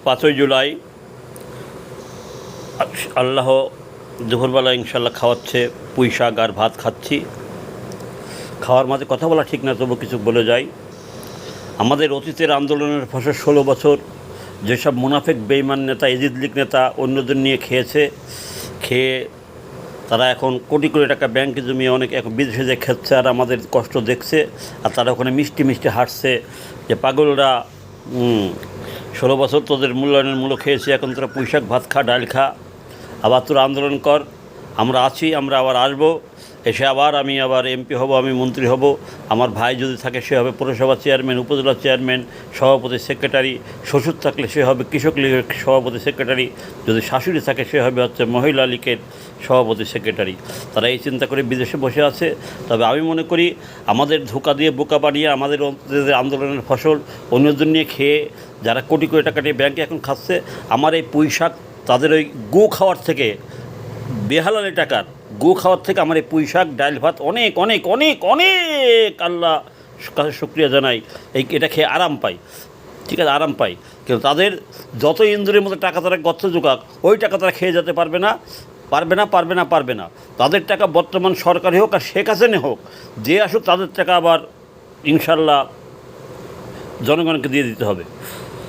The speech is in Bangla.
5ই জুলাই আল্লাহ দুপুরবেলা ইনশাল্লাহ খাওয়াচ্ছে, পুঁই শাক আর ভাত খাচ্ছি। খাওয়ার মাঝে কথা বলা ঠিক না, তবু কিছু বলে যাই। আমাদের অতীতের আন্দোলনের ফসল 16 বছর যেসব মুনাফেক বেঈমান নেতা, এজিদ লীগ নেতা অন্যদের নিয়ে খেয়ে তারা এখন কোটি কোটি টাকা ব্যাংকে জমিয়ে অনেক এখন বিদেশে যে খেচ্ছে আর আমাদের কষ্ট দেখছে, আর তারা ওখানে মিষ্টি মিষ্টি হাসছে যে পাগলরা 16 বছর তোদের মূল্যায়নের মূল্য খেয়েছি, এখন তোরা পুঁই শাক ভাত খা, ডাল খা, আবার তোরা আন্দোলন কর, আমরা আছি, আমরা আবার আসবো, এসে আমি আবার এমপি হব, আমি মন্ত্রী হব, আমার ভাই যদি থাকে সে হবে পৌরসভা চেয়ারম্যান, উপজেলা চেয়ারম্যান, সভাপতি, সেক্রেটারি, শ্বশুর থাকলে সে হবে কৃষক লীগের সভাপতি সেক্রেটারি, যদি শাশুড়ি থাকে সে হবে মহিলা লীগের সভাপতি সেক্রেটারি। তারা এই চিন্তা করে বিদেশে বসে আছে। তবে আমি মনে করি আমাদের ধোঁকা দিয়ে বোকা বানিয়ে আমাদের আন্দোলনের ফসল অন্যদের নিয়ে খেয়ে যারা কোটি কোটি টাকা নিয়ে ব্যাংকে এখন খাচ্ছে, আমার এই পুঁই শাক তাদের ওই গো খাওয়ার থেকে, বেহালালি টাকার গো খাওয়ার থেকে আমার এই পুঁই শাক ডাল ভাত অনেক অনেক অনেক অনেক আল্লাহ কাছে শুকরিয়া জানাই, এটা খেয়ে আরাম পাই। ঠিক আছে, আরাম পাই, কিন্তু তাদের যত ইন্দুরের মতো টাকা তারা গচ্ছ জোগাক, ওই টাকা তারা খেয়ে যেতে পারবে না। তাদের টাকা বর্তমান সরকারি হোক আর শেখ হাসিনা হোক, যে আসুক, তাদের টাকা আবার ইনশাল্লাহ জনগণকে দিয়ে দিতে হবে।